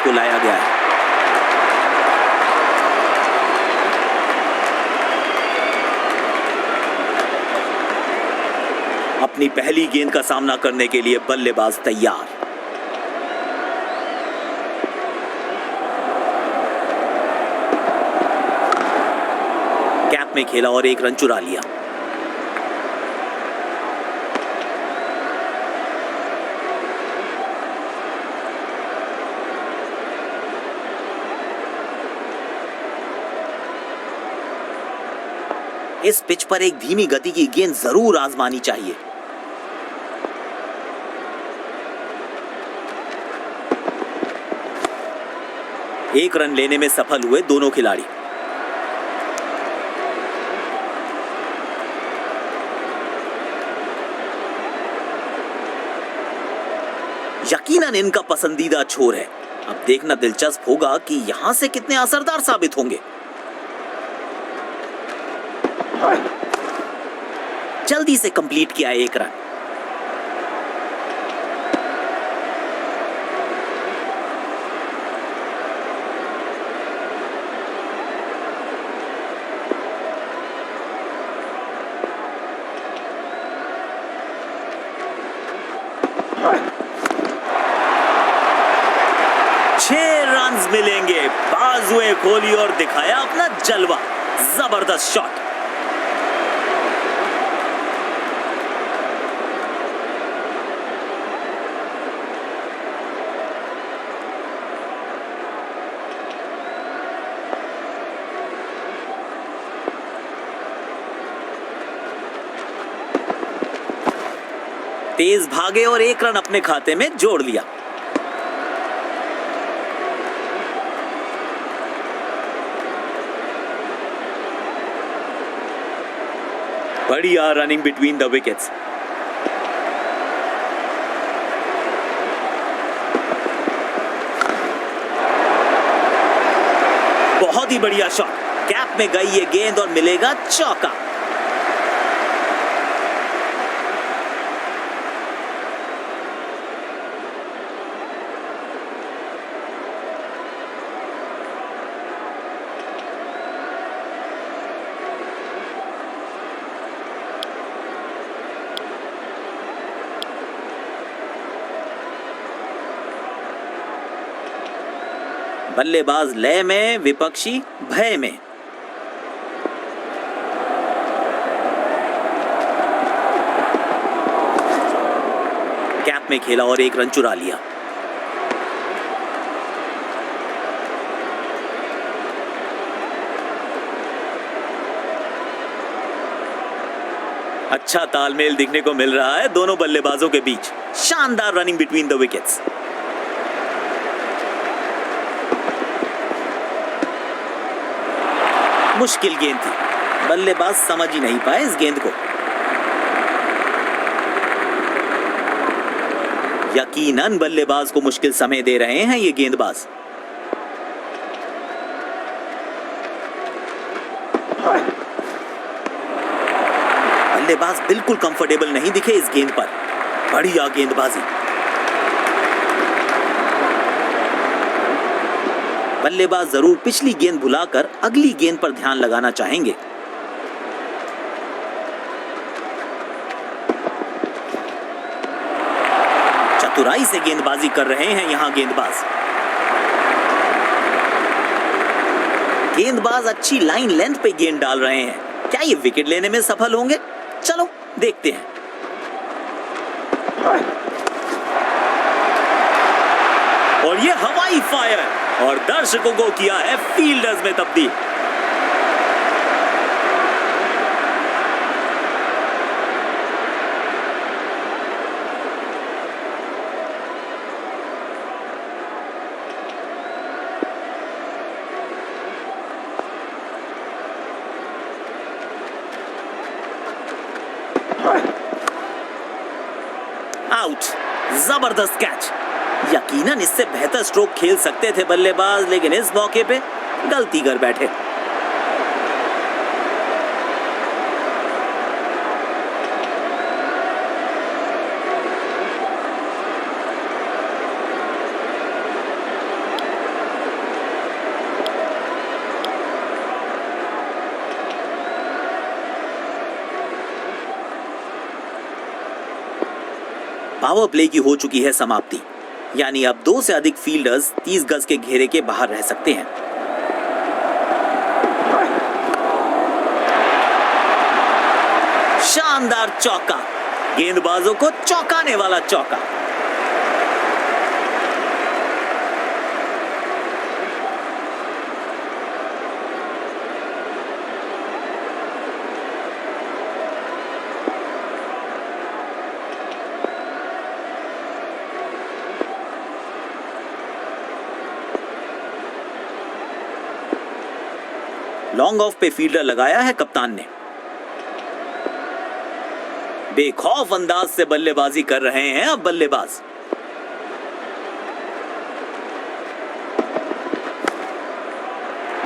को लाया गया है। अपनी पहली गेंद का सामना करने के लिए बल्लेबाज तैयार। कैप में खेला और एक रन चुरा लिया। इस पिच पर एक धीमी गति की गेंद जरूर आजमानी चाहिए। एक रन लेने में सफल हुए दोनों खिलाड़ी। यकीनन इनका पसंदीदा छोर है। अब देखना दिलचस्प होगा कि यहां से कितने असरदार साबित होंगे। जल्दी से कंप्लीट किया एक रन। मिलेंगे। बाजुए खोली और दिखाया अपना जलवा। जबरदस्त शॉट। तेज भागे और एक रन अपने खाते में जोड़ लिया। बढ़िया रनिंग बिटवीन द विकेट्स। बहुत ही बढ़िया शॉट। कैप में गई ये गेंद और मिलेगा चौका। बल्लेबाज लय में, विपक्षी भय में। कैप में खेला और एक रन चुरा लिया। अच्छा तालमेल दिखने को मिल रहा है दोनों बल्लेबाजों के बीच। शानदार रनिंग बिटवीन द विकेट्स। मुश्किल गेंद थी। बल्लेबाज समझ ही नहीं पाए इस गेंद को। यकीनन बल्लेबाज को मुश्किल समय दे रहे हैं ये गेंदबाज। बल्लेबाज बिल्कुल कंफर्टेबल नहीं दिखे इस गेंद पर। बढ़िया गेंदबाजी। बल्लेबाज जरूर पिछली गेंद भुलाकर अगली गेंद पर ध्यान लगाना चाहेंगे। चतुराई से गेंदबाजी कर रहे हैं यहां गेंदबाज। गेंदबाज अच्छी लाइन लेंथ पे गेंद डाल रहे हैं। क्या ये विकेट लेने में सफल होंगे? चलो देखते हैं। और ये हवाई फायर और दर्शकों को किया है फील्डर्स में तब्दील। आउट। जबरदस्त कैच। यकीनन इससे बेहतर स्ट्रोक खेल सकते थे बल्लेबाज, लेकिन इस मौके पे गलती कर बैठे। पावर प्ले की हो चुकी है समाप्ति, यानी अब 2 से अधिक फील्डर्स 30 गज के घेरे के बाहर रह सकते हैं। शानदार चौका, गेंदबाजों को चौंकाने वाला चौका। लॉन्ग ऑफ पे फील्डर लगाया है कप्तान ने। बेखौफ अंदाज से बल्लेबाजी कर रहे हैं अब बल्लेबाज।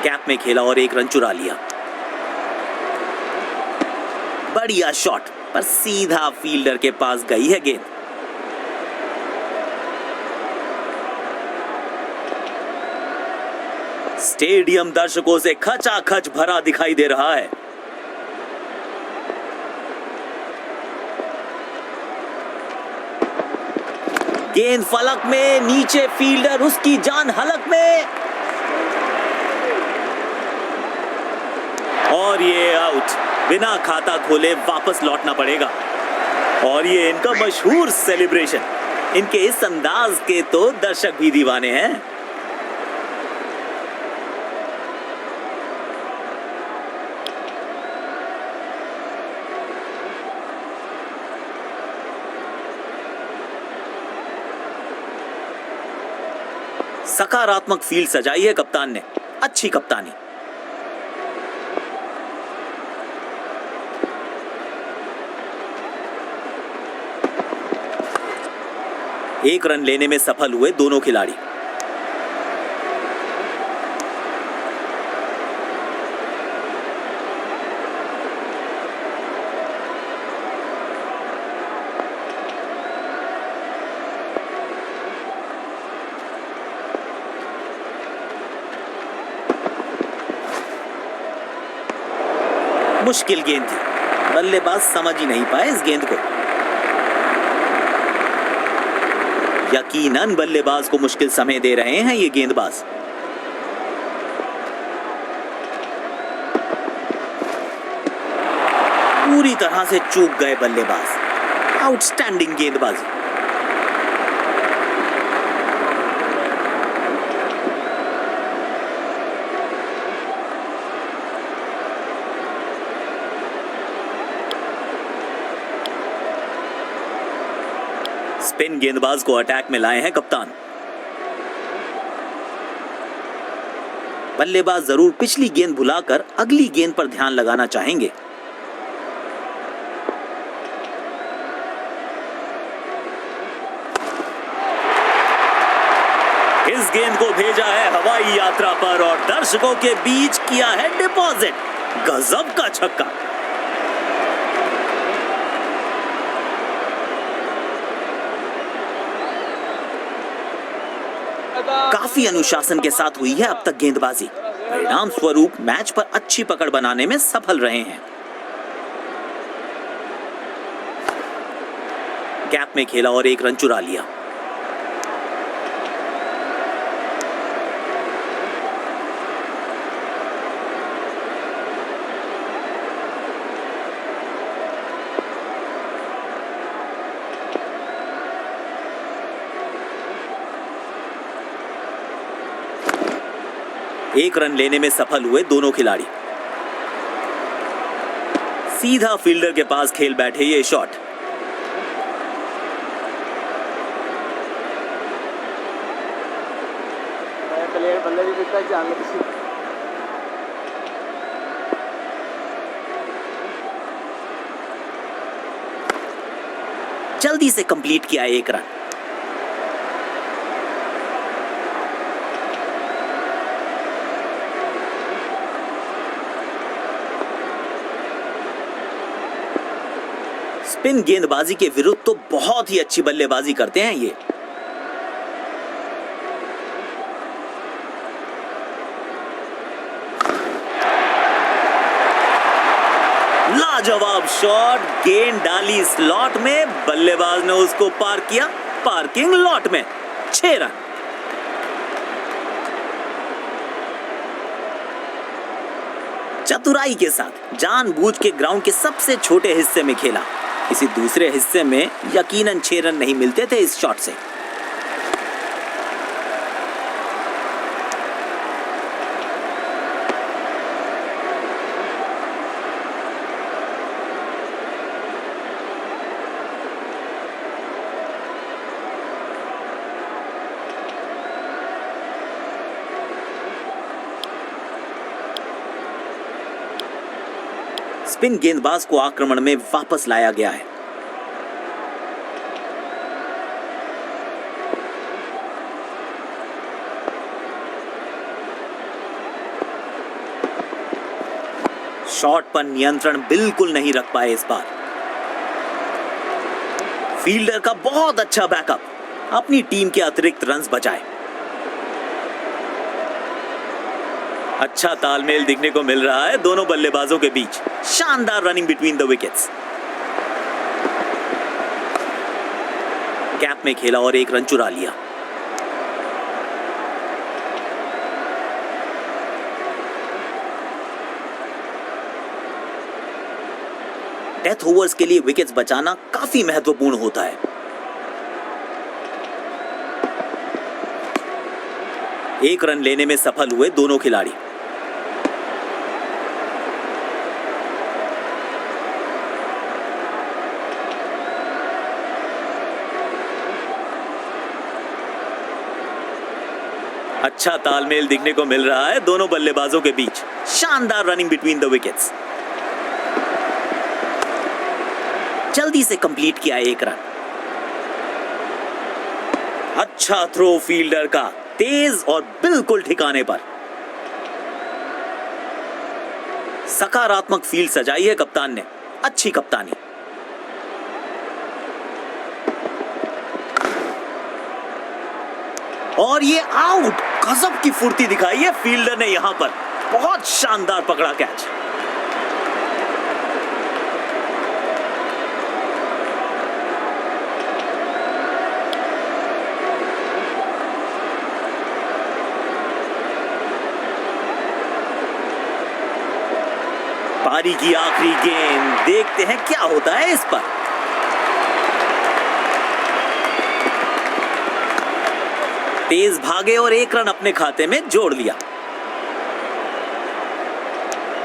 गैप में खेला और 1 रन चुरा लिया। बढ़िया शॉट, पर सीधा फील्डर के पास गई है गेंद। स्टेडियम दर्शकों से खचाखच भरा दिखाई दे रहा है। गेंद फलक में, नीचे फील्डर, उसकी जान हलक में, और ये आउट। बिना खाता खोले वापस लौटना पड़ेगा। और ये इनका मशहूर सेलिब्रेशन। इनके इस अंदाज के तो दर्शक भी दीवाने हैं। सकारात्मक फील्ड सजाई है कप्तान ने। अच्छी कप्तानी। एक रन लेने में सफल हुए दोनों खिलाड़ी। मुश्किल गेंद थी, बल्लेबाज समझ ही नहीं पाए इस गेंद को। यकीनन बल्लेबाज को मुश्किल समय दे रहे हैं ये गेंदबाज। पूरी तरह से चूक गए बल्लेबाज। आउटस्टैंडिंग गेंदबाजी। स्पिन गेंदबाज को अटैक में लाए हैं कप्तान। बल्लेबाज जरूर पिछली गेंद भुलाकर अगली गेंद पर ध्यान लगाना चाहेंगे। इस गेंद को भेजा है हवाई यात्रा पर और दर्शकों के बीच किया है डिपॉजिट। गजब का छक्का। काफी अनुशासन के साथ हुई है अब तक गेंदबाजी। परिणाम स्वरूप मैच पर अच्छी पकड़ बनाने में सफल रहे हैं। गैप में खेला और 1 रन चुरा लिया। एक रन लेने में सफल हुए दोनों खिलाड़ी। सीधा फील्डर के पास खेल बैठे ये शॉट। जल्दी से कंप्लीट किया 1 रन। स्पिन गेंदबाजी के विरुद्ध तो बहुत ही अच्छी बल्लेबाजी करते हैं ये। लाजवाब शॉट, गेंद डाली स्लॉट में, बल्लेबाज ने उसको पार किया पार्किंग लॉट में। 6 रन। चतुराई के साथ जानबूझ के ग्राउंड के सबसे छोटे हिस्से में खेला। किसी दूसरे हिस्से में यकीनन 6 रन नहीं मिलते थे इस शॉट से। स्पिन गेंदबाज को आक्रमण में वापस लाया गया है। शॉट पर नियंत्रण बिल्कुल नहीं रख पाए इस बार। फील्डर का बहुत अच्छा बैकअप, अपनी टीम के अतिरिक्त रन्स बचाए। अच्छा तालमेल दिखने को मिल रहा है दोनों बल्लेबाजों के बीच। शानदार running between the wickets. Gap में खेला और 1 रन चुरा लिया। डेथ ओवर्स के लिए विकेट्स बचाना काफी महत्वपूर्ण होता है। एक रन लेने में सफल हुए दोनों खिलाड़ी। अच्छा तालमेल दिखने को मिल रहा है दोनों बल्लेबाजों के बीच। शानदार रनिंग बिटवीन द विकेट्स। जल्दी से कंप्लीट किया 1 रन। अच्छा थ्रो फील्डर का, तेज और बिल्कुल ठिकाने पर। सकारात्मक फील्ड सजाई है कप्तान ने। अच्छी कप्तानी। और ये आउट। गजब की फुर्ती दिखाई है फील्डर ने यहां पर। बहुत शानदार पकड़ा कैच। पारी की आखिरी गेंद, देखते हैं क्या होता है इस पर। तेज भागे और 1 रन अपने खाते में जोड़ लिया।